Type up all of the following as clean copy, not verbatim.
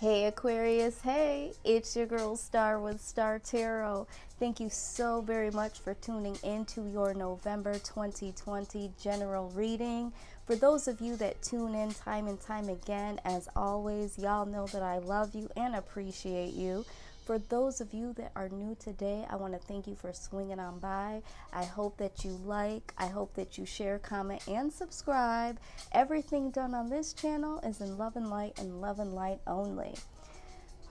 Hey Aquarius, hey, it's your girl Star with Star Tarot. Thank you so very much for tuning into your November 2020 general reading. For those of you that tune in time and time again, as always, y'all know that I love you and appreciate you. For those of you that are new today, I want to thank you for swinging on by. I hope that you like, I hope that you share, comment, and subscribe. Everything done on this channel is in love and light only.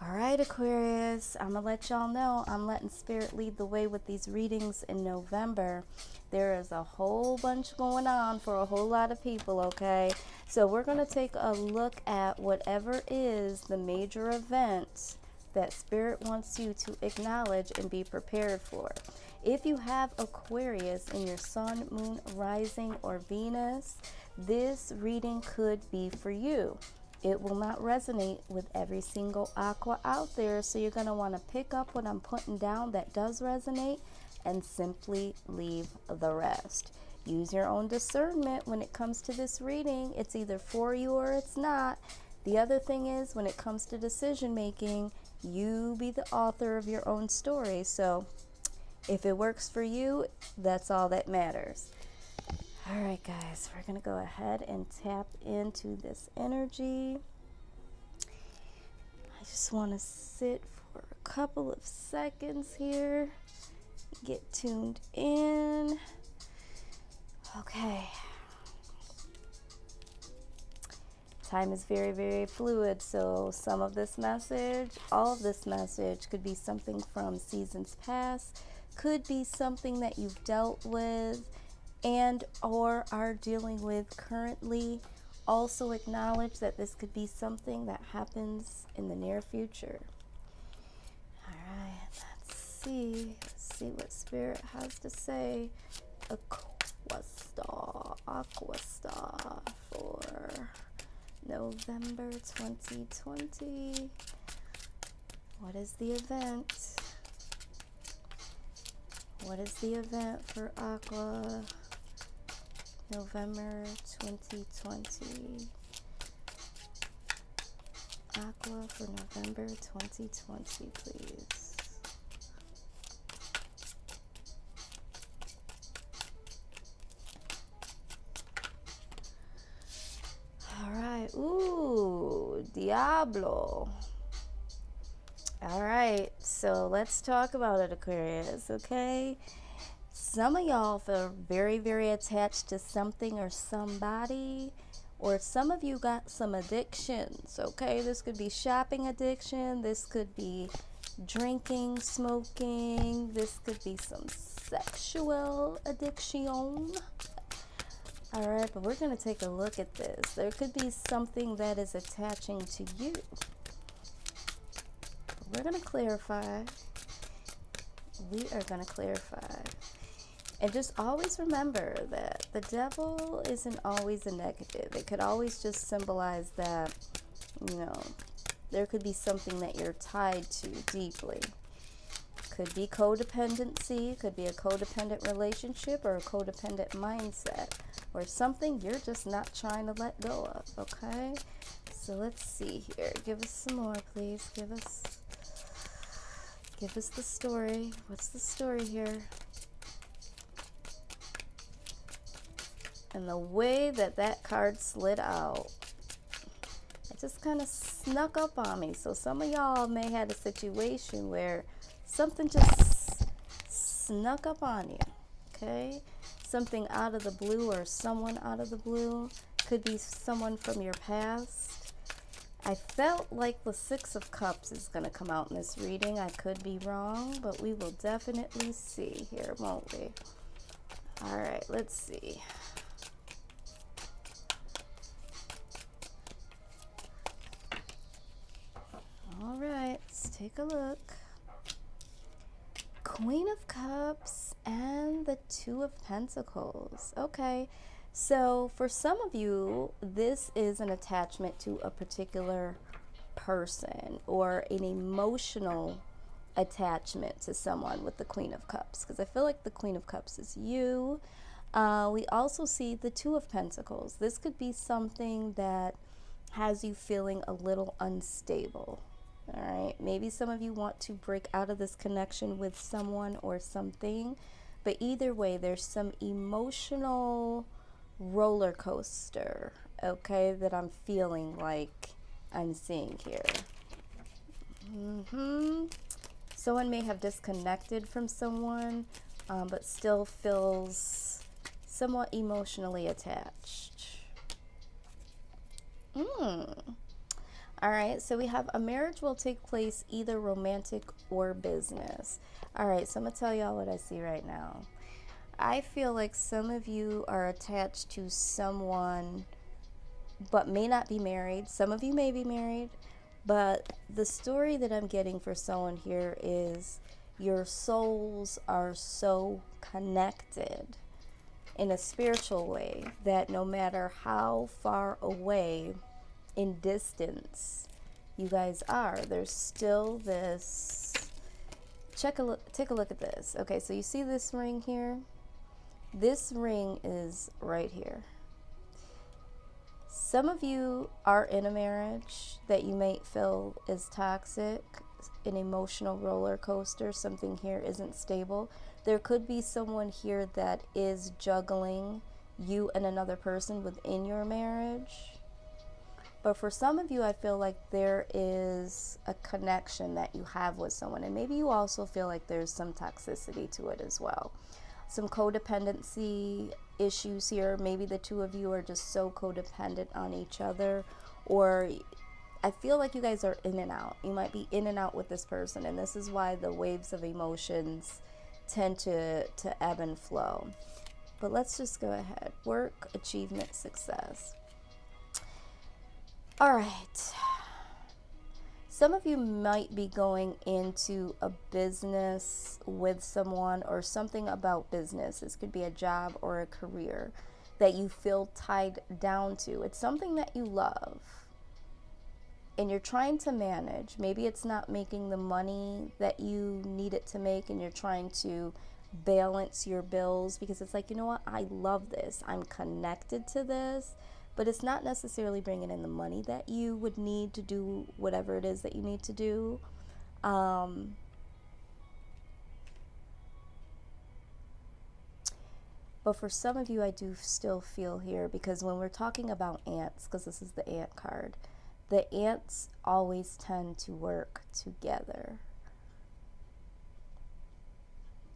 All right, Aquarius, I'm going to let y'all know I'm letting Spirit lead the way with these readings in November. There is a whole bunch going on for a whole lot of people, okay? So we're going to take a look at whatever is the major event that Spirit wants you to acknowledge and be prepared for. If you have Aquarius in your sun, moon, rising, or Venus, this reading could be for you. It will not resonate with every single Aqua out there, so you're going to want to pick up what I'm putting down that does resonate and simply leave the rest. Use your own discernment when it comes to this reading. It's either for you or it's not. The other thing is, when it comes to decision making, you be the author of your own story. So if it works for you, that's all that matters. All right, guys, we're going to go ahead and tap into this energy. I just want to sit for a couple of seconds here, get tuned in. Okay. Time is very, very fluid, so some of this message, all of this message could be something from seasons past, could be something that you've dealt with and or are dealing with currently. Also acknowledge that this could be something that happens in the near future. All right, let's see what Spirit has to say. Aqua Star for November 2020. What is the event? What is the event for Aqua November 2020? Aqua for November 2020, please. All right. Ooh, Diablo. All right, so let's talk about it, Aquarius, okay? Some of y'all feel very, very attached to something or somebody, or some of you got some addictions, okay? This could be shopping addiction, this could be drinking, smoking, this could be some sexual addiction. All right, but we're going to take a look at this. There could be something that is attaching to you. We're going to clarify. We are going to clarify. And just always remember that the devil isn't always a negative. It could always just symbolize that, there could be something that you're tied to deeply. Could be codependency, could be a codependent relationship or a codependent mindset, or something you're just not trying to let go of, okay? So let's see here. Give us some more, please. Give us the story. What's the story here? And the way that card slid out, it just kind of snuck up on me. So some of y'all may have had a situation where something just snuck up on you, okay? Something out of the blue or someone out of the blue. Could be someone from your past. I felt like the Six of Cups is going to come out in this reading. I could be wrong, but we will definitely see here, won't we? All right, let's see. All right, let's take a look. Queen of Cups and the Two of Pentacles. Okay. So for some of you, this is an attachment to a particular person or an emotional attachment to someone with the Queen of Cups, because I feel like the Queen of Cups is you. We also see the Two of Pentacles. This could be something that has you feeling a little unstable. All right, maybe some of you want to break out of this connection with someone or something, but either way, there's some emotional roller coaster, okay, that I'm feeling like I'm seeing here. Someone may have disconnected from someone, but still feels somewhat emotionally attached. All right, so we have a marriage will take place either romantic or business. All right, so I'm going to tell y'all what I see right now. I feel like some of you are attached to someone but may not be married. Some of you may be married, but the story that I'm getting for someone here is your souls are so connected in a spiritual way that no matter how far away in distance you guys are, there's still this. Take a look at this. Okay, so you see this ring here? This ring is right here. Some of you are in a marriage that you may feel is toxic, an emotional roller coaster. Something here isn't stable. There could be someone here that is juggling you and another person within your marriage. But for some of you, I feel like there is a connection that you have with someone. And maybe you also feel like there's some toxicity to it as well. Some codependency issues here. Maybe the two of you are just so codependent on each other. Or I feel like you guys are in and out. You might be in and out with this person. And this is why the waves of emotions tend to ebb and flow. But let's just go ahead. Work, achievement, success. All right. Some of you might be going into a business with someone or something about business. This could be a job or a career that you feel tied down to. It's something that you love and you're trying to manage. Maybe it's not making the money that you need it to make and you're trying to balance your bills because it's like, you know what? I love this. I'm connected to this. But it's not necessarily bringing in the money that you would need to do whatever it is that you need to do. But for some of you, I do still feel here because when we're talking about ants, because this is the ant card, the ants always tend to work together.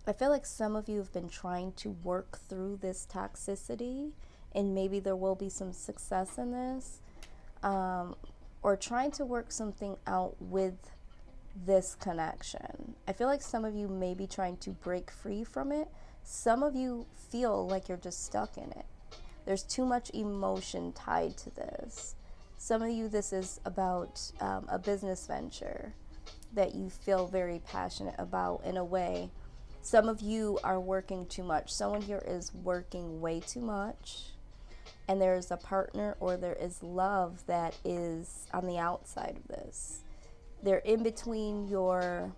I feel like some of you have been trying to work through this toxicity. And maybe there will be some success in this, or trying to work something out with this connection. I feel like some of you may be trying to break free from it. Some of you feel like you're just stuck in it. There's too much emotion tied to this. Some of you, this is about a business venture that you feel very passionate about in a way. Some of you are working too much. Someone here is working way too much. And there is a partner or there is love that is on the outside of this. They're in between your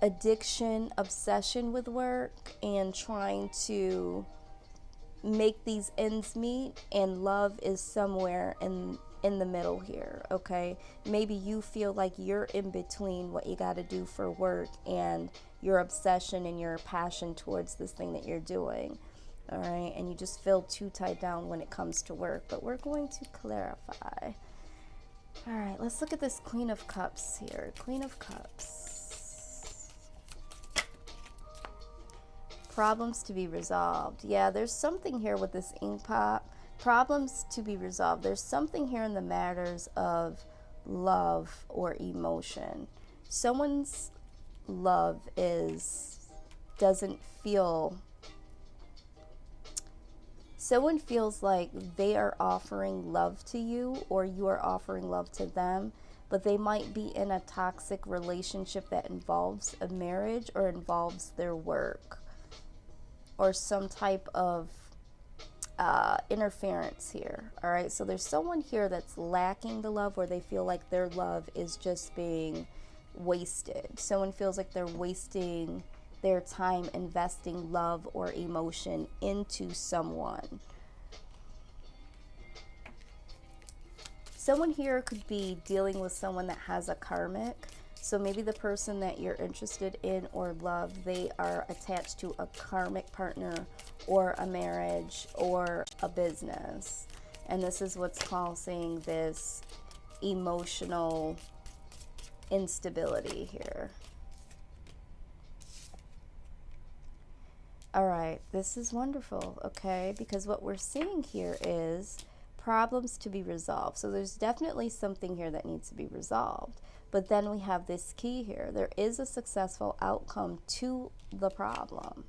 addiction, obsession with work, and trying to make these ends meet, and love is somewhere in the middle here, okay? Maybe you feel like you're in between what you got to do for work and your obsession and your passion towards this thing that you're doing. All right, and you just feel too tied down when it comes to work, but we're going to clarify. All right, let's look at this Queen of Cups here. Queen of Cups. Problems to be resolved. Yeah, there's something here with this ink pop. Problems to be resolved. There's something here in the matters of love or emotion. Someone's love doesn't feel. Someone feels like they are offering love to you or you are offering love to them, but they might be in a toxic relationship that involves a marriage or involves their work or some type of interference here. All right, so there's someone here that's lacking the love, where they feel like their love is just being wasted. Someone feels like they're wasting their time investing love or emotion into someone. Someone here could be dealing with someone that has a karmic. So maybe the person that you're interested in or love, they are attached to a karmic partner or a marriage or a business. And this is what's causing this emotional instability here. All right, this is wonderful, okay? Because what we're seeing here is problems to be resolved. So there's definitely something here that needs to be resolved. But then we have this key here. There is a successful outcome to the problem.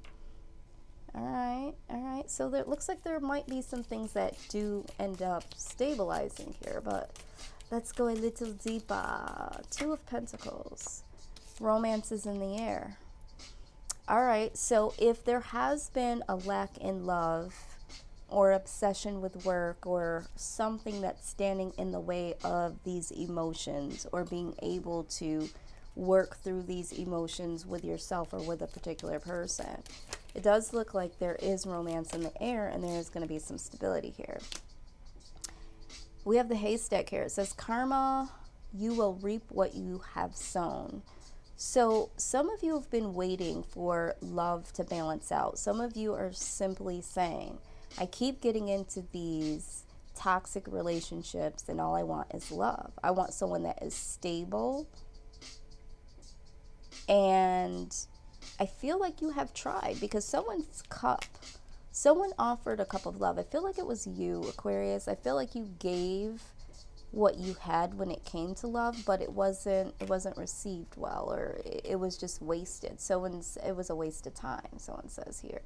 All right, all right. So it looks like there might be some things that do end up stabilizing here, but let's go a little deeper. Two of Pentacles. Romance is in the air. All right, so if there has been a lack in love or obsession with work or something that's standing in the way of these emotions or being able to work through these emotions with yourself or with a particular person, it does look like there is romance in the air and there is going to be some stability here. We have the haystack here. It says, karma, you will reap what you have sown. So some of you have been waiting for love to balance out. Some of you are simply saying, I keep getting into these toxic relationships and all I want is love. I want someone that is stable. And I feel like you have tried, because someone offered a cup of love. I feel like it was you, Aquarius. I feel like you gave what you had when it came to love, but it wasn't received well, or it was just wasted. It was a waste of time, someone says here.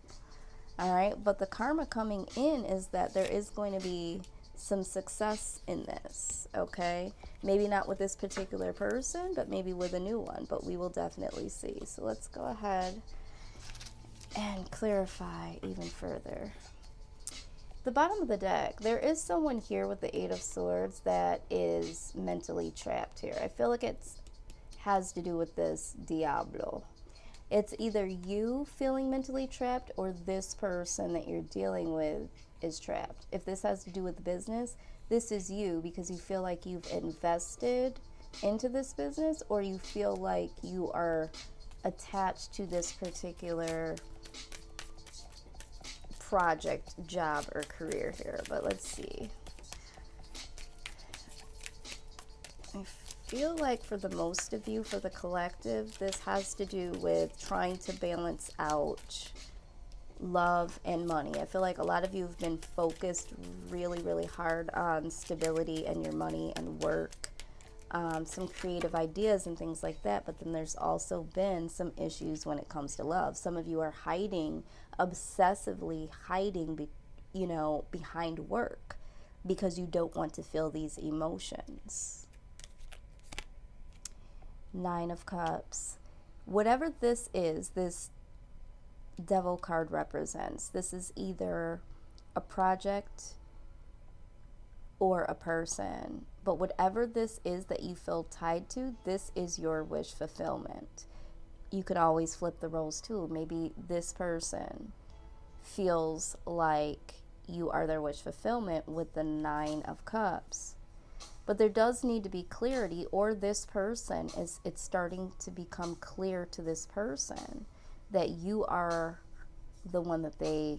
All right, but the karma coming in is that there is going to be some success in this, okay? Maybe not with this particular person, but maybe with a new one, but we will definitely see. So let's go ahead and clarify even further. The bottom of the deck, there is someone here with the Eight of Swords that is mentally trapped here. I feel like it has to do with this Diablo. It's either you feeling mentally trapped or this person that you're dealing with is trapped. If this has to do with business, this is you, because you feel like you've invested into this business, or you feel like you are attached to this particular project, job, or career here. But let's see. I feel like for the most of you, for the collective, this has to do with trying to balance out love and money. I feel like a lot of you have been focused really, really hard on stability and your money and work, some creative ideas and things like that, but then there's also been some issues when it comes to love. Some of you are hiding, obsessively hiding, behind work because you don't want to feel these emotions. Nine of Cups. Whatever this is, this Devil card represents, this is either a project or a person, but whatever this is that you feel tied to, this is your wish fulfillment. You could always flip the roles too. Maybe this person feels like you are their wish fulfillment with the Nine of Cups, but there does need to be clarity, or this person it's starting to become clear to this person that you are the one that they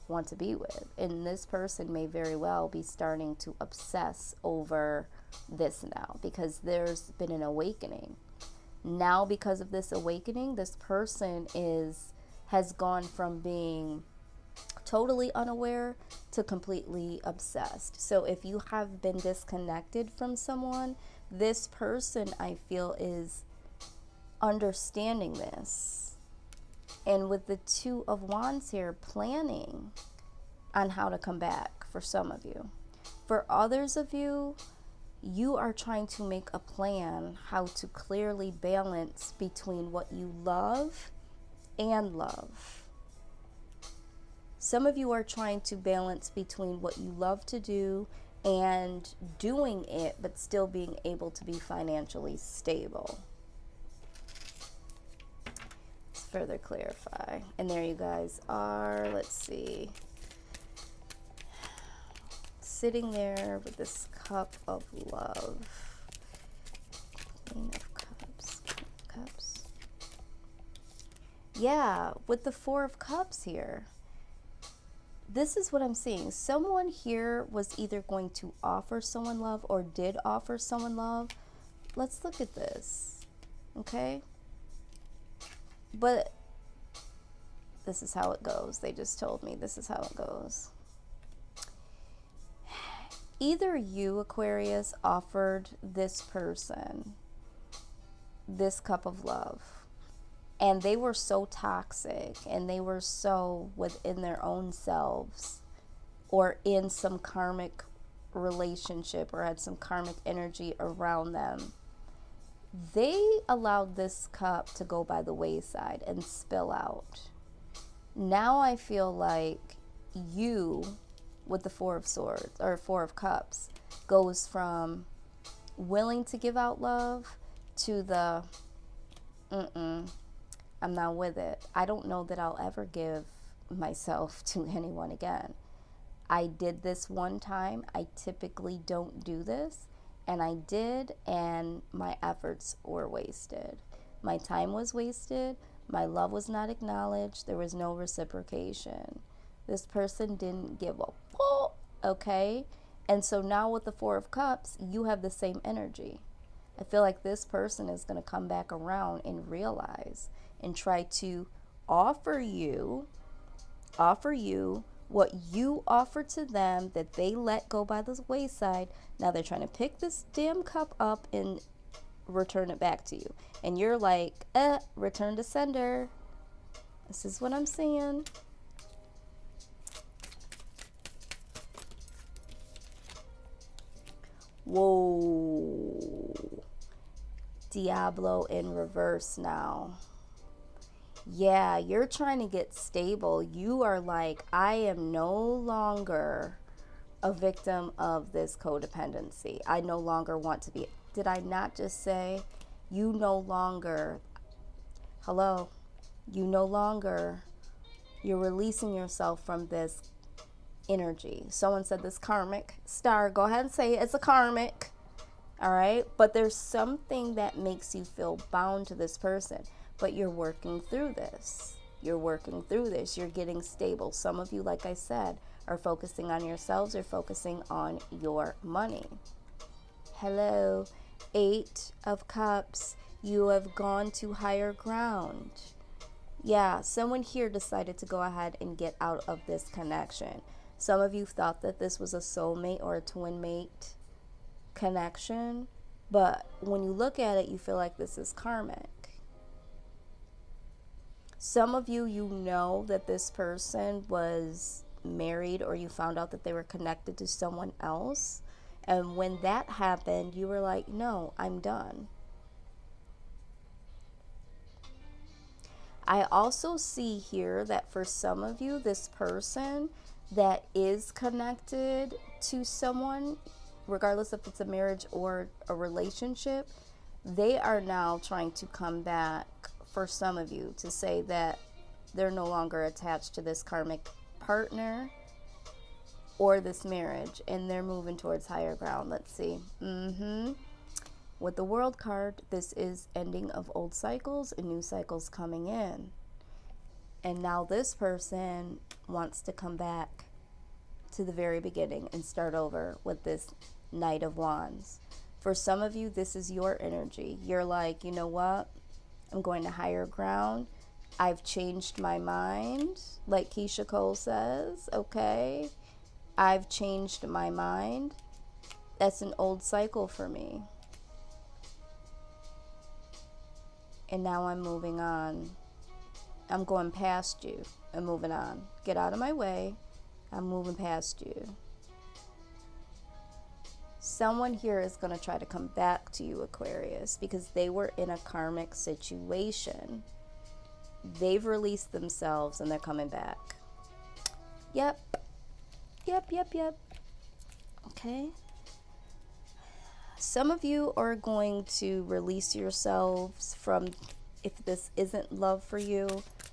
want to be with. And this person may very well be starting to obsess over this now, because there's been an awakening. Now, because of this awakening, this person has gone from being totally unaware to completely obsessed. So if you have been disconnected from someone, this person, I feel, is understanding this. And with the Two of Wands here, planning on how to come back for some of you. For others of you, you are trying to make a plan how to clearly balance between what you love and love. Some of you are trying to balance between what you love to do and doing it, but still being able to be financially stable. Let's further clarify. And there you guys are. Let's see. sitting there with this cup of love. Queen of Cups. Queen of Cups. Yeah, with the Four of Cups here. This is what I'm seeing. Someone here was either going to offer someone love or did offer someone love. Let's look at this. Okay? But this is how it goes. They just told me this is how it goes. Either you, Aquarius, offered this person this cup of love, and they were so toxic and they were so within their own selves or in some karmic relationship or had some karmic energy around them. They allowed this cup to go by the wayside and spill out. Now I feel like you, with the Four of Swords or Four of Cups, goes from willing to give out love to the I'm not with it. I don't know that I'll ever give myself to anyone again. I did this one time. I typically don't do this, and I did, and my efforts were wasted. My time was wasted. My love was not acknowledged. There was no reciprocation. This person didn't give a fuck, okay? And so now with the Four of Cups, you have the same energy. I feel like this person is going to come back around and realize and try to offer you what you offered to them that they let go by the wayside. Now they're trying to pick this damn cup up and return it back to you. And you're like, return to sender. This is what I'm seeing. Whoa. Diablo in reverse now. Yeah, you're trying to get stable. You are like, I am no longer a victim of this codependency. I no longer want to be. Did I not just say you no longer, hello, you no longer, you're releasing yourself from this energy. Someone said this karmic. Star, go ahead and say it. It's a karmic. All right. But there's something that makes you feel bound to this person. But you're working through this. You're working through this. You're getting stable. Some of you, like I said, are focusing on yourselves or focusing on your money. Hello. 8 of Cups. You have gone to higher ground. Yeah, someone here decided to go ahead and get out of this connection. Some of you thought that this was a soulmate or a twin mate connection, but when you look at it, you feel like this is karmic. Some of you, you know that this person was married, or you found out that they were connected to someone else, and when that happened, you were like, no, I'm done. I also see here that for some of you, this person that is connected to someone, regardless if it's a marriage or a relationship, they are now trying to come back for some of you to say that they're no longer attached to this karmic partner or this marriage, and they're moving towards higher ground. Let's see. With the World card, this is ending of old cycles and new cycles coming in. And now this person wants to come back to the very beginning and start over with this Knight of Wands. For some of you, this is your energy. You're like, you know what? I'm going to higher ground. I've changed my mind, like Keisha Cole says, okay? I've changed my mind. That's an old cycle for me. And now I'm moving on. I'm going past you and moving on. Get out of my way. I'm moving past you. Someone here is going to try to come back to you, Aquarius, because they were in a karmic situation. They've released themselves and they're coming back. Yep. Okay. Some of you are going to release yourselves from, if this isn't love for you,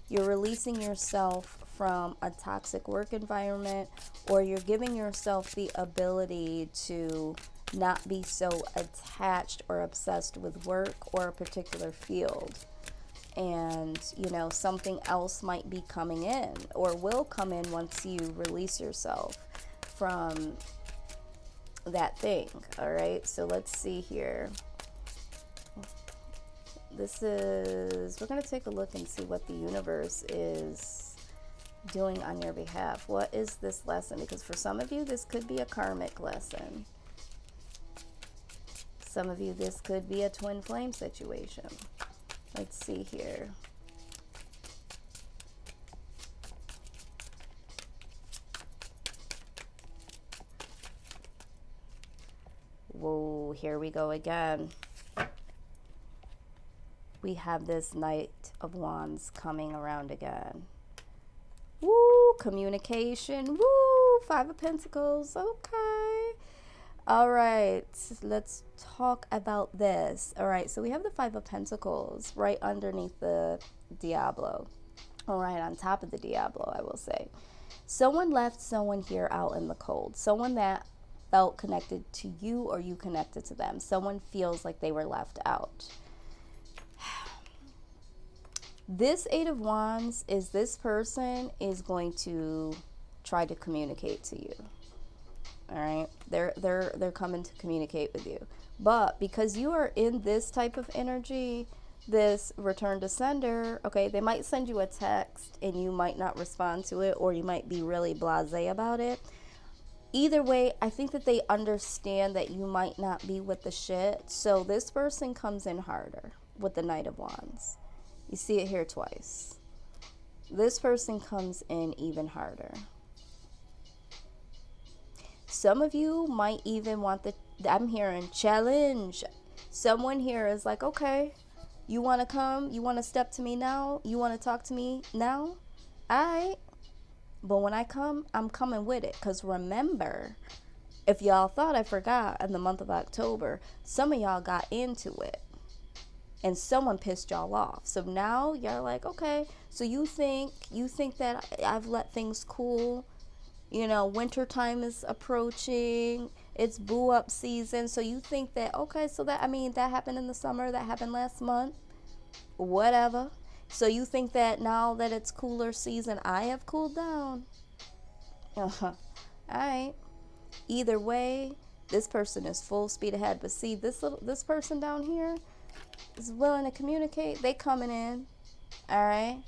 you're releasing yourself from a toxic work environment, or you're giving yourself the ability to not be so attached or obsessed with work or a particular field. And, you know, something else might be coming in or will come in once you release yourself from that thing. All right, so let's see here. We're going to take a look and see what the universe is doing on your behalf. What is this lesson? Because for some of you, this could be a karmic lesson. Some of you, this could be a twin flame situation. Let's see here. Whoa, here we go again. We have this Knight of Wands coming around again. Woo, communication. Woo, Five of Pentacles. Okay. All right, let's talk about this. All right, so we have the Five of Pentacles right underneath the Diablo. All right, on top of the Diablo, I will say. Someone left someone here out in the cold. Someone that felt connected to you or you connected to them. Someone feels like they were left out. This Eight of Wands is this person is going to try to communicate to you. All right, they're coming to communicate with you, but because you are in this type of energy, this return to sender, okay, they might send you a text and you might not respond to it, or you might be really blasé about it. Either way, I think that they understand that you might not be with the shit, so this person comes in harder with the Knight of Wands. You see it here twice. This person comes in even harder. Some of you might even want I'm hearing challenge. Someone here is like, okay, you want to come? You want to step to me now? You want to talk to me now? All right. But when I come, I'm coming with it. Because remember, if y'all thought I forgot, in the month of October, some of y'all got into it. And someone pissed y'all off. So now you're like, okay, so you think that I've let things cool. You know, winter time is approaching. It's boo up season. So you think that, okay, so that, I mean, that happened in the summer. That happened last month. Whatever. So you think that now that it's cooler season, I have cooled down. All right. Either way, this person is full speed ahead. But see, this person down here is willing to communicate. They coming in. All right.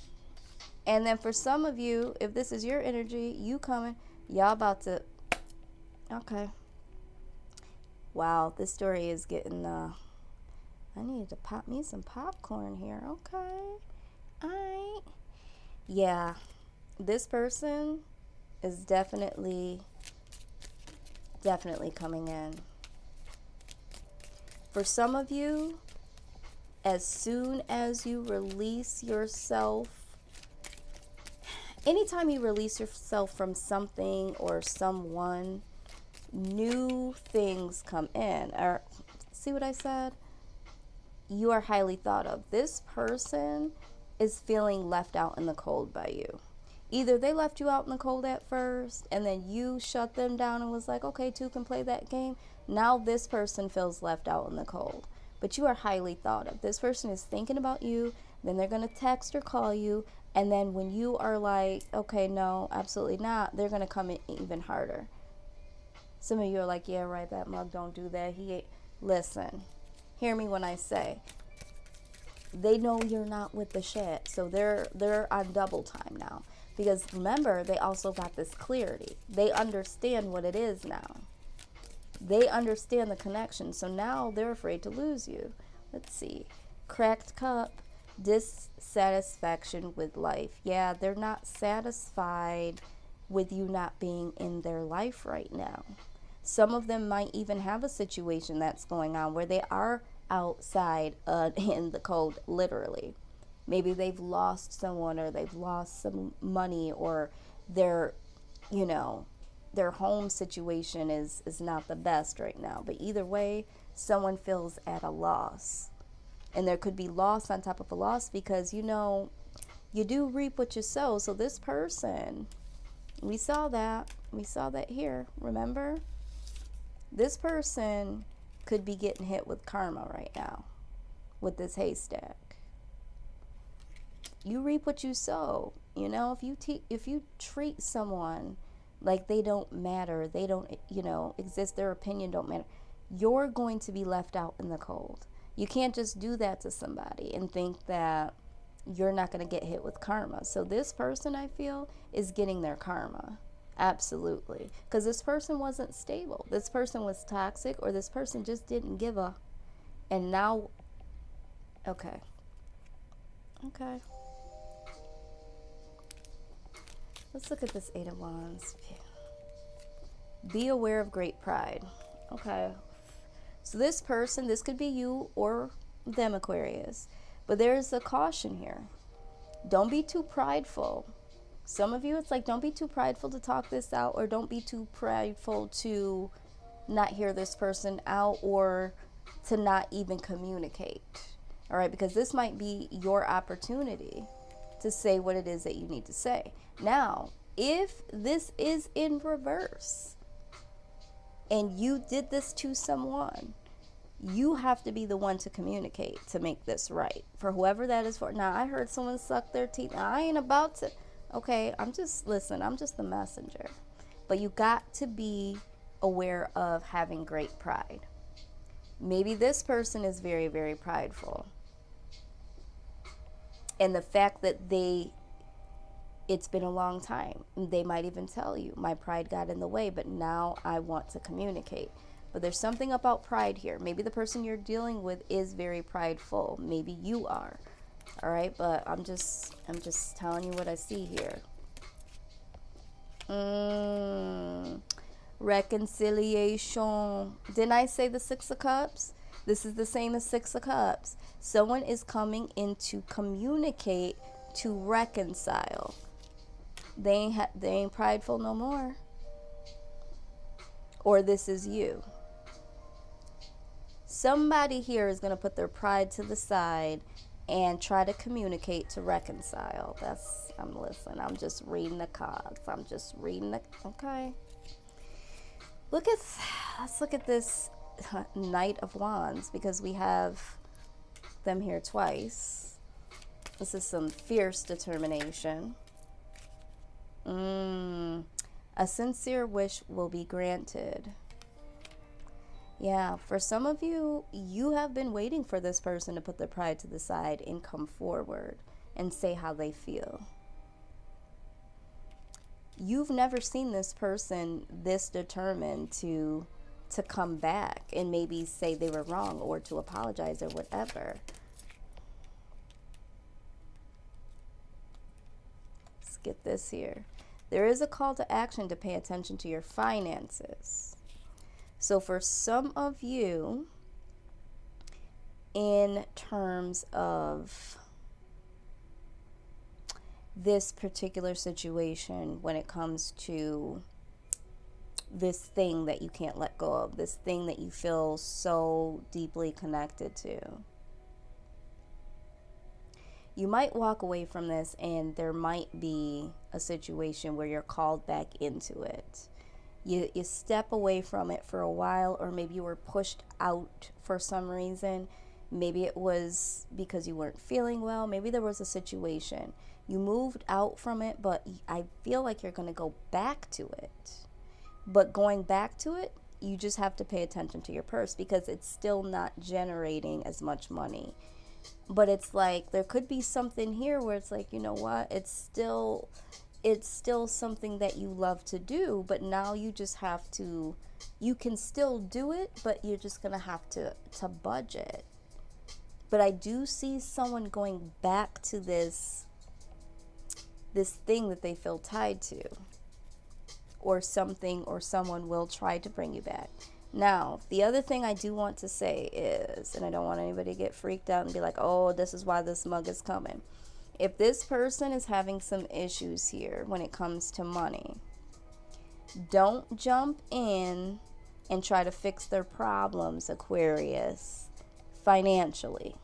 And then for some of you, if this is your energy, you coming, y'all about to, okay. Wow, this story is getting, I need to pop me some popcorn here. Okay. All right. Yeah, this person is definitely coming in. For some of you, as soon as you release yourself, anytime you release yourself from something or someone, new things come in. Or, see what I said? You are highly thought of. This person is feeling left out in the cold by you. Either they left you out in the cold at first and then you shut them down and was like, okay, two can play that game. Now this person feels left out in the cold. But you are highly thought of. This person is thinking about you. Then they're going to text or call you. And then when you are like, okay, no, absolutely not, they're going to come in even harder. Some of you are like, yeah, right, that mug don't do that. Listen, hear me when I say, they know you're not with the shit. So they're on double time now. Because remember, they also got this clarity. They understand what it is now. They understand the connection. So now they're afraid to lose you. Let's see. Cracked cup. Dissatisfaction with life. Yeah, they're not satisfied with you not being in their life right now. Some of them might even have a situation that's going on where they are outside in the cold, literally. Maybe they've lost someone, or they've lost some money, or their home situation is not the best right now. But either way, someone feels at a loss. And there could be loss on top of a loss because, You do reap what you sow. So this person, we saw that here, remember? This person could be getting hit with karma right now with this haystack. You reap what you sow. You know, if you treat someone like they don't matter, they don't, exist, their opinion don't matter, you're going to be left out in the cold. You can't just do that to somebody and think that you're not going to get hit with karma. So this person, I feel, is getting their karma. Absolutely. Because this person wasn't stable. This person was toxic, or this person just didn't give a. And now, okay. Let's look at this Eight of Wands. Be aware of great pride. Okay. So this person, this could be you or them, Aquarius. But there's a caution here. Don't be too prideful. Some of you, it's like, don't be too prideful to talk this out, or don't be too prideful to not hear this person out, or to not even communicate. All right, because this might be your opportunity to say what it is that you need to say. Now, if this is in reverse and you did this to someone, you have to be the one to communicate to make this right, for whoever that is for. Now, I heard someone suck their teeth. Now, I ain't about to. Okay, I'm just the messenger. But you got to be aware of having great pride. Maybe this person is very, very prideful. And the fact that it's been a long time. They might even tell you, my pride got in the way, but now I want to communicate. But there's something about pride here. Maybe the person you're dealing with is very prideful. Maybe you are. All right, but I'm just telling you what I see here. Reconciliation. Didn't I say the Six of Cups? This is the same as Six of Cups. Someone is coming in to communicate, to reconcile. They ain't prideful no more. Or this is you. Somebody here is going to put their pride to the side and try to communicate, to reconcile. I'm just reading the cards. Okay. Let's look at this Knight of Wands, because we have them here twice. This is some fierce determination. A sincere wish will be granted. Yeah, for some of you, you have been waiting for this person to put their pride to the side and come forward and say how they feel. You've never seen this person this determined to come back and maybe say they were wrong, or to apologize, or whatever. Let's get this here. There is a call to action to pay attention to your finances. So for some of you, in terms of this particular situation, when it comes to this thing that you can't let go of, this thing that you feel so deeply connected to, you might walk away from this and there might be a situation where you're called back into it. You step away from it for a while, or maybe you were pushed out for some reason. Maybe it was because you weren't feeling well. Maybe there was a situation. You moved out from it, but I feel like you're going to go back to it. But going back to it, you just have to pay attention to your purse, because it's still not generating as much money. But it's like there could be something here where it's like, you know what, it's still something that you love to do, but now you just have to, you can still do it, but you're just going to have to budget. But I do see someone going back to this thing that they feel tied to, or something, or someone will try to bring you back. Now, the other thing I do want to say is, and I don't want anybody to get freaked out and be like, oh, this is why this mug is coming. If this person is having some issues here when it comes to money, don't jump in and try to fix their problems, Aquarius, financially.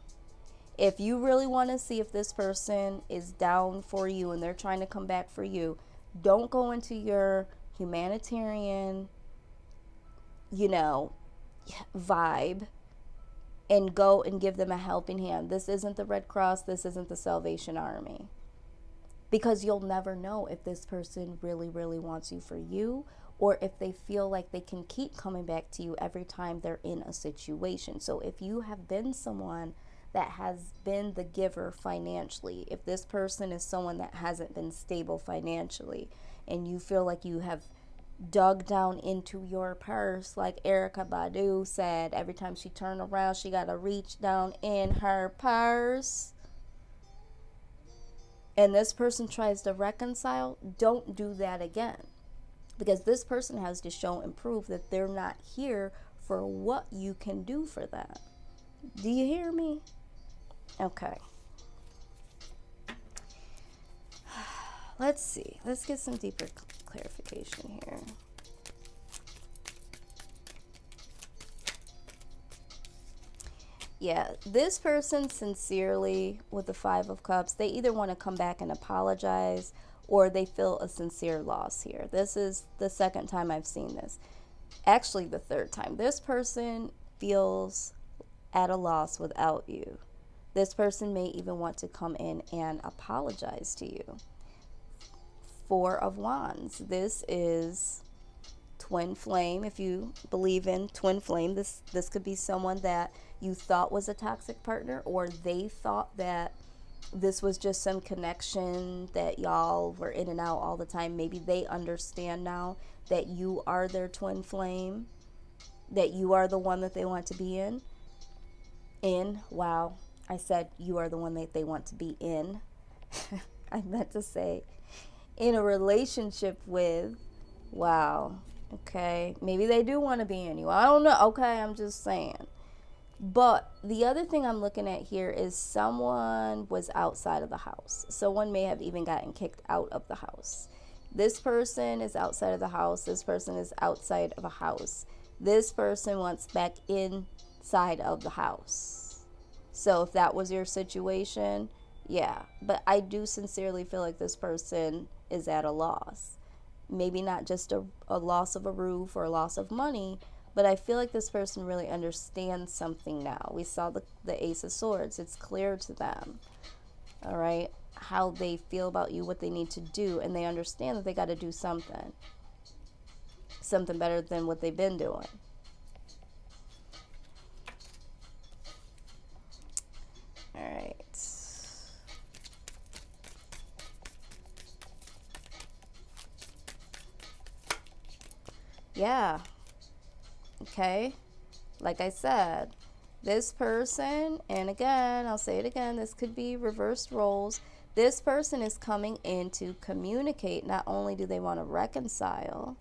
If you really want to see if this person is down for you and they're trying to come back for you, don't go into your humanitarian, vibe and go and give them a helping hand. This isn't the Red Cross. This isn't the Salvation Army. Because you'll never know if this person really, really wants you for you, or if they feel like they can keep coming back to you every time they're in a situation. So if you have been someone that has been the giver financially, if this person is someone that hasn't been stable financially, and you feel like you have dug down into your purse, like Erykah Badu said, every time she turned around, she got to reach down in her purse, and this person tries to reconcile, don't do that again. Because this person has to show and prove that they're not here for what you can do for them. Do you hear me? Okay. Let's see. Let's get some deeper clarification here. Yeah, this person sincerely, with the Five of Cups, they either want to come back and apologize, or they feel a sincere loss here. This is the second time I've seen this. Actually, the third time. This person feels at a loss without you. This person may even want to come in and apologize to you. Four of Wands. This is twin flame. If you believe in twin flame, this could be someone that you thought was a toxic partner, or they thought that this was just some connection that y'all were in and out all the time. Maybe they understand now that you are their twin flame, that you are the one that they want to be in. Wow, I said you are the one that they want to be in. I meant to say in a relationship with. Wow. Okay. Maybe they do want to be in you. I don't know. Okay. I'm just saying. But the other thing I'm looking at here is someone was outside of the house. Someone may have even gotten kicked out of the house. This person is outside of the house. This person is outside of a house. This person wants back inside of the house. So if that was your situation, yeah. But I do sincerely feel like this person is at a loss. Maybe not just a loss of a roof or a loss of money, but I feel like this person really understands something now. We saw the Ace of Swords. It's clear to them, all right, how they feel about you, what they need to do, and they understand that they got to do something better than what they've been doing. All right. Yeah. Okay. Like I said, this person, and again, I'll say it again, this could be reversed roles. This person is coming in to communicate. Not only do they want to reconcile,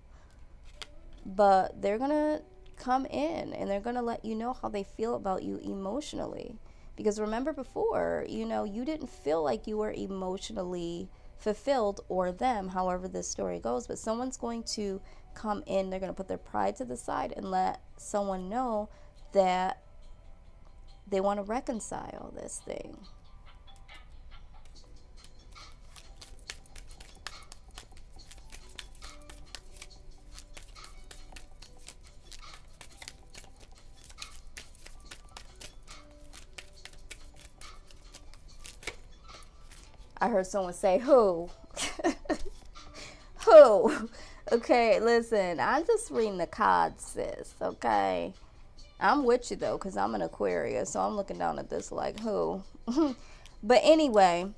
but they're going to come in and they're going to let you know how they feel about you emotionally. Because remember before, you didn't feel like you were emotionally fulfilled, or them, however this story goes. But someone's going to come in, they're going to put their pride to the side and let someone know that they want to reconcile this thing. I heard someone say, who? Who? Okay, listen, I'm just reading the cards, sis, okay? I'm with you, though, because I'm an Aquarius, so I'm looking down at this like, who? But anyway,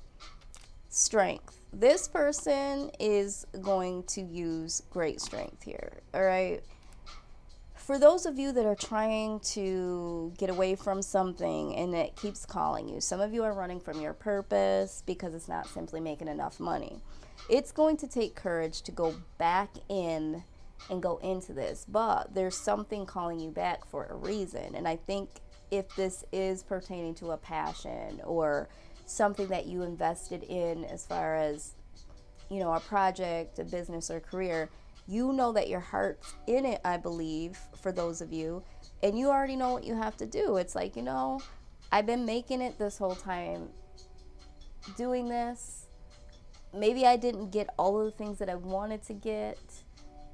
strength. This person is going to use great strength here, all right? For those of you that are trying to get away from something and it keeps calling you, some of you are running from your purpose because it's not simply making enough money. It's going to take courage to go back in and go into this, but there's something calling you back for a reason. And I think if this is pertaining to a passion or something that you invested in as far as, a project, a business, or career, you know that your heart's in it, I believe, for those of you, and you already know what you have to do. It's like, I've been making it this whole time doing this. Maybe I didn't get all of the things that I wanted to get,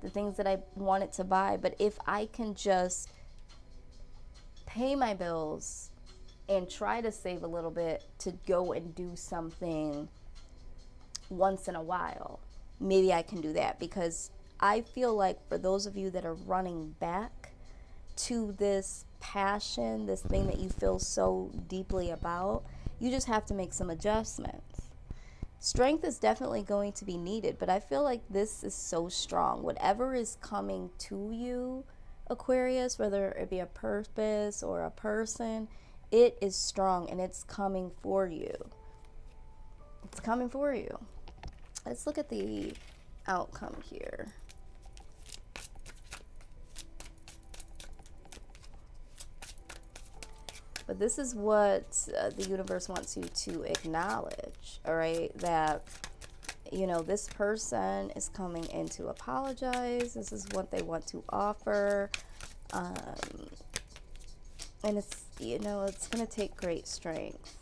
the things that I wanted to buy, but if I can just pay my bills and try to save a little bit to go and do something once in a while, maybe I can do that. Because I feel like for those of you that are running back to this passion, this thing that you feel so deeply about, you just have to make some adjustments. Strength is definitely going to be needed, but I feel like this is so strong. Whatever is coming to you, Aquarius, whether it be a purpose or a person, it is strong and it's coming for you. It's coming for you. Let's look at the outcome here. But this is what the universe wants you to acknowledge, all right? That, you know, this person is coming in to apologize. This is what they want to offer. And it's, you know, it's going to take great strength.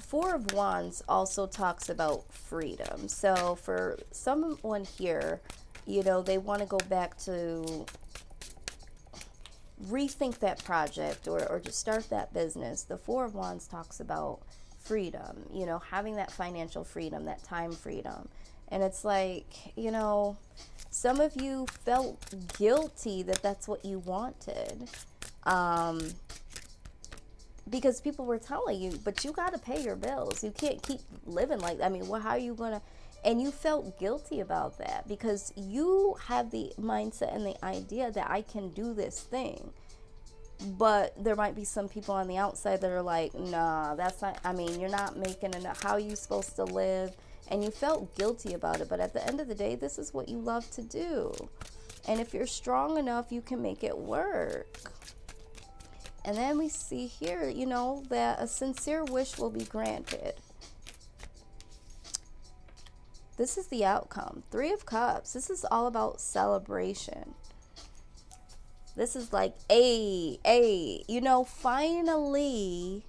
Four of Wands also talks about freedom. So for someone here, you know, they want to go back to rethink that project or just start that business. The Four of Wands talks about freedom, you know, having that financial freedom, that time freedom. And it's like, you know, some of you felt guilty that that's what you wanted. Because people were telling you, but you got to pay your bills. You can't keep living like, I mean, well, how are you going to? And you felt guilty about that because you have the mindset and the idea that I can do this thing. But there might be some people on the outside that are like, nah, that's not, I mean, you're not making enough. How are you supposed to live? And you felt guilty about it. But at the end of the day, this is what you love to do. And if you're strong enough, you can make it work. And then we see here, you know, that a sincere wish will be granted. This is the outcome. Three of Cups. This is all about celebration. This is like, you know, finally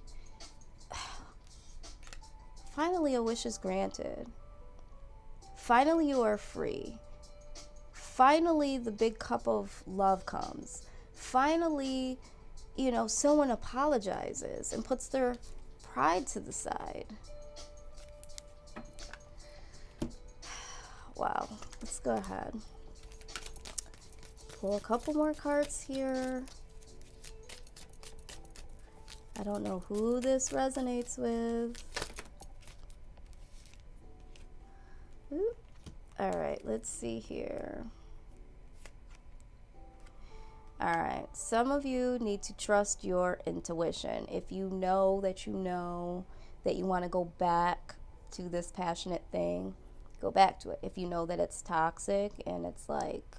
a wish is granted. Finally, you are free. Finally, the big cup of love comes. Finally, you know, someone apologizes and puts their pride to the side. Wow, let's go ahead. Pull a couple more cards here. I don't know who this resonates with. Ooh. All right, let's see here. All right, some of you need to trust your intuition. If you know that you want to go back to this passionate thing, go back to it. If you know that it's toxic and it's like,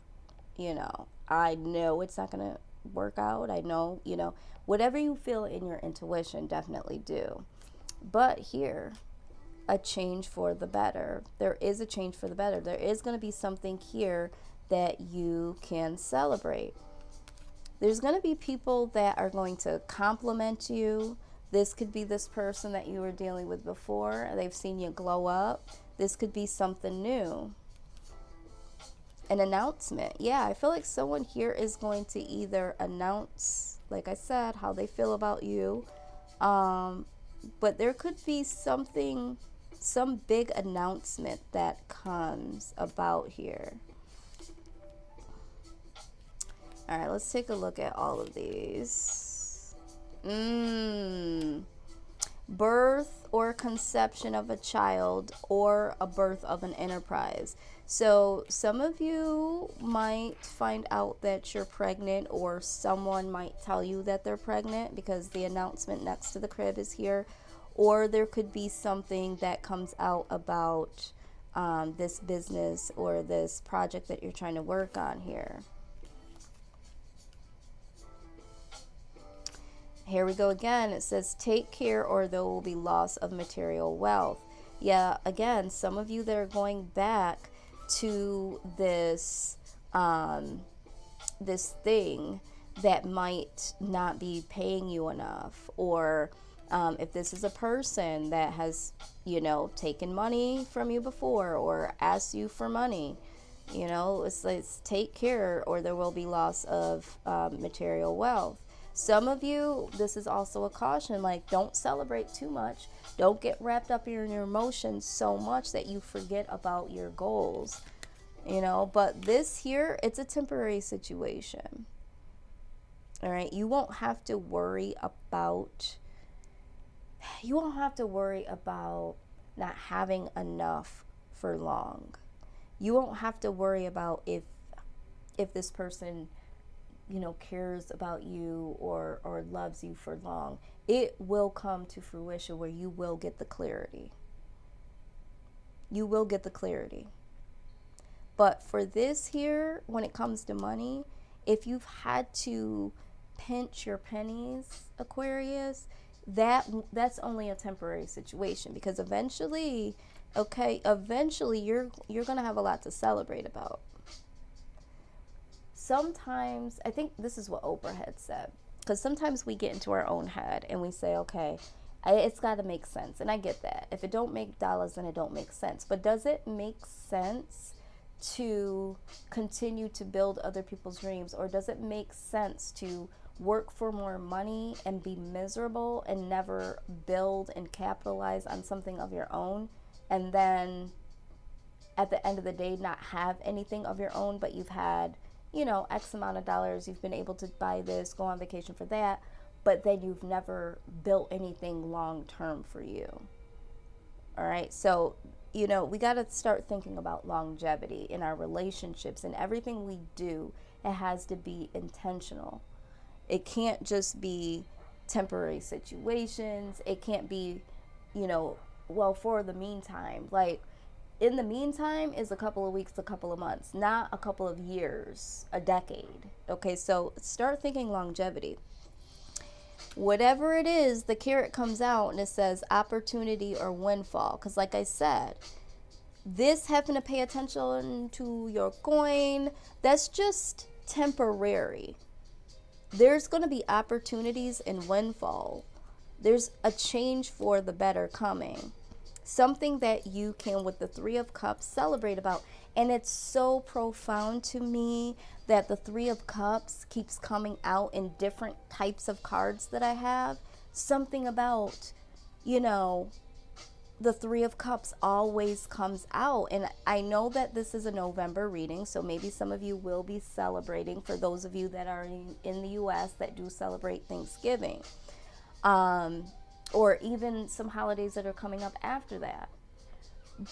you know, I know it's not going to work out. I know, you know, whatever you feel in your intuition, definitely do. But here, a change for the better. There is a change for the better. There is going to be something here that you can celebrate. There's going to be people that are going to compliment you. This could be this person that you were dealing with before. They've seen you glow up. This could be something new. An announcement. Yeah, I feel like someone here is going to either announce, like I said, how they feel about you. But there could be something, some big announcement that comes about here. All right, let's take a look at all of these. Birth or conception of a child or a birth of an enterprise. So some of you might find out that you're pregnant, or someone might tell you that they're pregnant because the announcement next to the crib is here. Or there could be something that comes out about this business or this project that you're trying to work on here. Here we go again. It says, take care or there will be loss of material wealth. Yeah, again, some of you that are going back to this thing that might not be paying you enough, or if this is a person that has, taken money from you before or asked you for money, let's take care, or there will be loss of material wealth. Some of you, this is also a caution, like, don't celebrate too much. Don't get wrapped up in your emotions so much that you forget about your goals, but this here, it's a temporary situation. All right, you won't have to worry about not having enough for long. You won't have to worry about if this person, cares about you or loves you for long. It will come to fruition where you will get the clarity. You will get the clarity. But for this here, when it comes to money, if you've had to pinch your pennies, Aquarius, that's only a temporary situation, because eventually you're going to have a lot to celebrate about. Sometimes, I think this is what Oprah had said, because sometimes we get into our own head and we say, okay, it's got to make sense. And I get that. If it don't make dollars, then it don't make sense. But does it make sense to continue to build other people's dreams? Or does it make sense to work for more money and be miserable and never build and capitalize on something of your own, and then at the end of the day not have anything of your own, but you've had, X amount of dollars, you've been able to buy this, go on vacation for that, but then you've never built anything long term for you? All right, so we got to start thinking about longevity in our relationships, and everything we do, it has to be intentional. It can't just be temporary situations. It can't be, for the meantime. Like, in the meantime is a couple of weeks, a couple of months, not a couple of years, a decade. Okay, so start thinking longevity. Whatever it is, the carrot comes out and it says opportunity or windfall. Because like I said, this having to pay attention to your coin, that's just temporary. There's going to be opportunities and windfall. There's a change for the better coming. Something that you can, with the Three of Cups, celebrate about. And it's so profound to me that the Three of Cups keeps coming out in different types of cards that I have. Something about, the Three of Cups always comes out. And I know that this is a November reading, so maybe some of you will be celebrating, for those of you that are in the U.S. that do celebrate Thanksgiving. Or even some holidays that are coming up after that.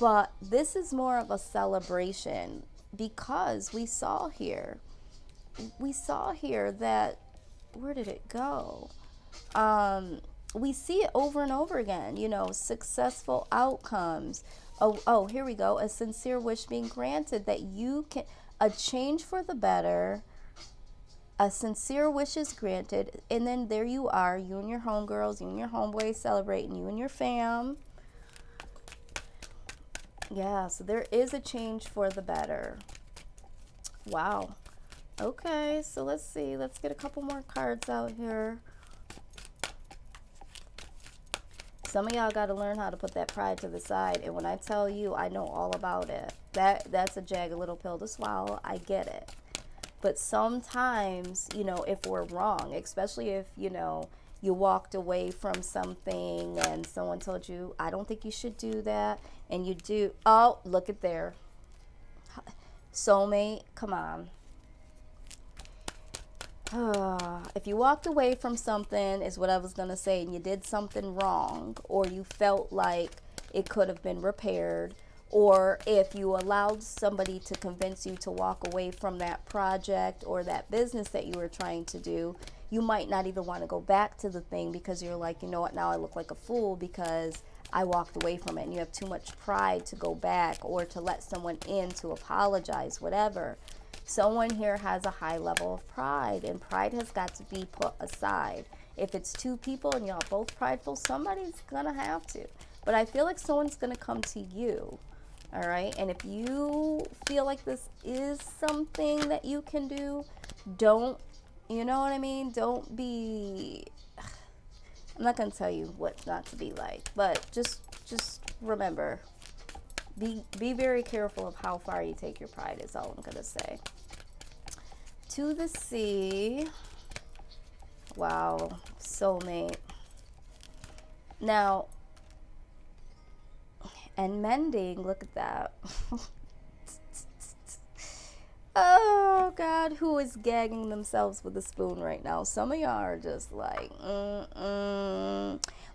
But this is more of a celebration, because we saw here that, where did it go? We see it over and over again, successful outcomes. Oh, here we go. A sincere wish being granted, that you can, a change for the better. A sincere wish is granted, and then there you are, you and your homegirls, you and your homeboys celebrating, you and your fam. Yeah, so there is a change for the better. Wow. Okay, so let's see. Let's get a couple more cards out here. Some of y'all got to learn how to put that pride to the side, and when I tell you, I know all about it. That's a jagged little pill to swallow. I get it. But sometimes, if we're wrong, especially if, you walked away from something and someone told you, I don't think you should do that, and you do. Oh, look at there. Soulmate, come on. If you walked away from something, is what I was going to say, and you did something wrong, or you felt like it could have been repaired, or if you allowed somebody to convince you to walk away from that project or that business that you were trying to do, you might not even want to go back to the thing, because you're like, you know what, now I look like a fool because I walked away from it, and you have too much pride to go back or to let someone in to apologize, whatever. Someone here has a high level of pride, and pride has got to be put aside. If it's two people and y'all both prideful, somebody's gonna have to. But I feel like someone's gonna come to you, All right. And if you feel like this is something that you can do, don't, you know what I mean? Don't be, I'm not going to tell you what not to be like, but just remember, be very careful of how far you take your pride is all I'm going to say. To the sea. Wow. Soulmate. Now, and mending, look at that. Oh God, who is gagging themselves with a spoon right now? Some of y'all are just like,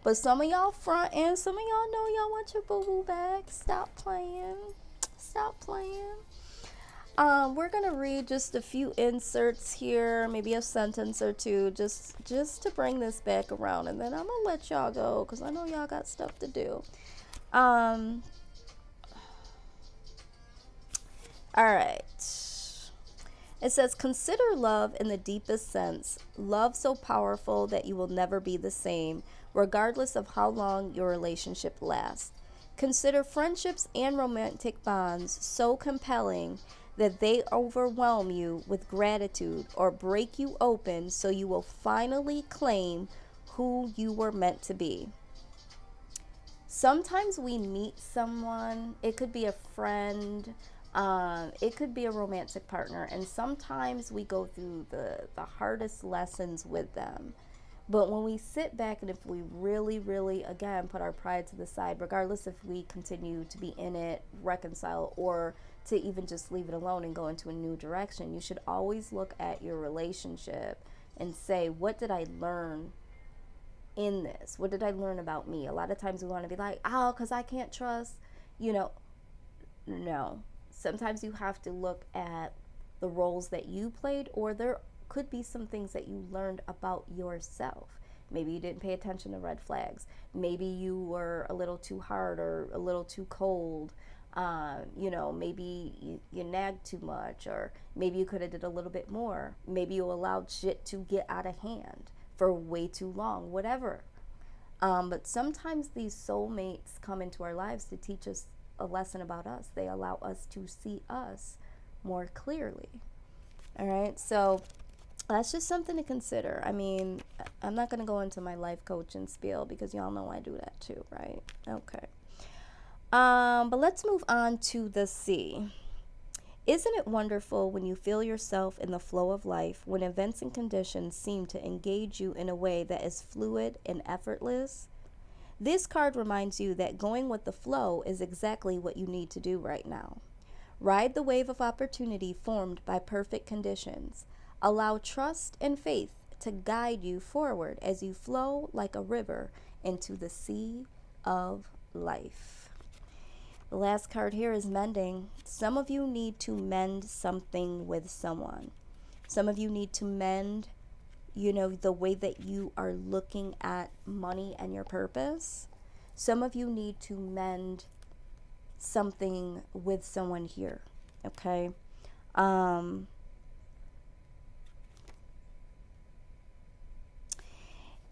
But some of y'all front and some of y'all know y'all want your boo-boo back. Stop playing. Stop playing. We're gonna read just a few inserts here, maybe a sentence or two, just to bring this back around, and then I'm gonna let y'all go because I know y'all got stuff to do. All right. It says, consider love in the deepest sense, love so powerful that you will never be the same, regardless of how long your relationship lasts. Consider friendships and romantic bonds so compelling that they overwhelm you with gratitude or break you open so you will finally claim who you were meant to be. Sometimes we meet someone, it could be a friend, it could be a romantic partner, and sometimes we go through the hardest lessons with them. But when we sit back and if we really, really, again, put our pride to the side, regardless if we continue to be in it, reconcile, or to even just leave it alone and go into a new direction, you should always look at your relationship and say, what did I learn in this? What did I learn about me? A lot of times we want to be like, oh, because I can't trust, no. Sometimes you have to look at the roles that you played, or there could be some things that you learned about yourself. Maybe you didn't pay attention to red flags. Maybe you were a little too hard or a little too cold. Maybe you nagged too much, or maybe you could have did a little bit more. Maybe you allowed shit to get out of hand for way too long, whatever. But sometimes these soulmates come into our lives to teach us a lesson about us. They allow us to see us more clearly. All right, so that's just something to consider. I mean, I'm not going to go into my life coaching spiel because y'all know I do that too, right? Okay. But let's move on to the sea. Isn't it wonderful when you feel yourself in the flow of life, when events and conditions seem to engage you in a way that is fluid and effortless? This card reminds you that going with the flow is exactly what you need to do right now. Ride the wave of opportunity formed by perfect conditions. Allow trust and faith to guide you forward as you flow like a river into the sea of life. The last card here is mending. Some of you need to mend something with someone. Some of you need to mend, the way that you are looking at money and your purpose. Some of you need to mend something with someone here, okay?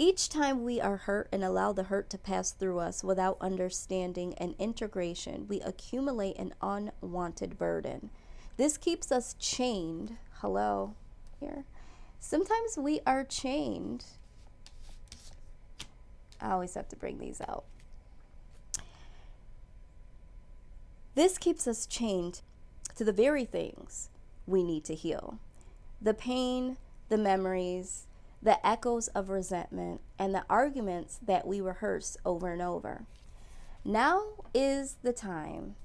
Each time we are hurt and allow the hurt to pass through us without understanding and integration, we accumulate an unwanted burden. This keeps us chained. Hello, here. Sometimes we are chained. I always have to bring these out. This keeps us chained to the very things we need to heal. The pain, the memories, the echoes of resentment, and the arguments that we rehearse over and over. Now is the time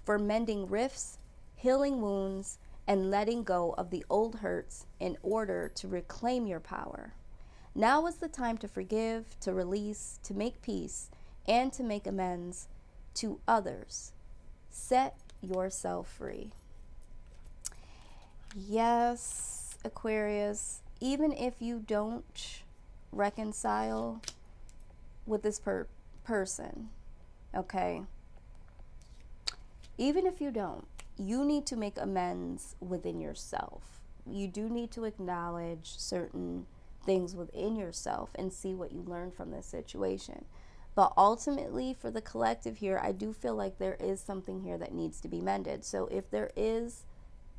for mending rifts, healing wounds, and letting go of the old hurts in order to reclaim your power. Now is the time to forgive, to release, to make peace, and to make amends to others. Set yourself free. Yes, Aquarius, even if you don't reconcile with this person, okay? Even if you don't, you need to make amends within yourself. You do need to acknowledge certain things within yourself and see what you learned from this situation. But ultimately, for the collective here, I do feel like there is something here that needs to be mended. So if there is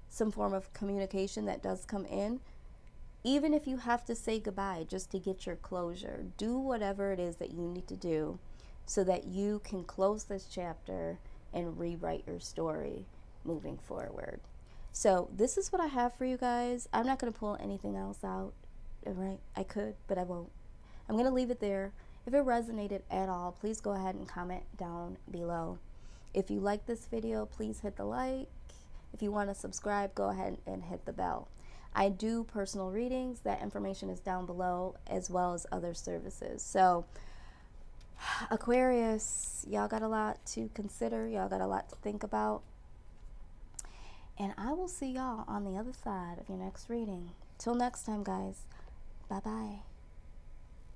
some form of communication that does come in, even if you have to say goodbye just to get your closure, do whatever it is that you need to do so that you can close this chapter and rewrite your story moving forward. So this is what I have for you guys. I'm not going to pull anything else out, right? I could, but I won't. I'm going to leave it there. If it resonated at all, please go ahead and comment down below. If you like this video, please hit the like. If you want to subscribe, go ahead and hit the bell. I do personal readings. That information is down below, as well as other services. So Aquarius, y'all got a lot to consider. Y'all got a lot to think about. And I will see y'all on the other side of your next reading. Till next time, guys. Bye-bye.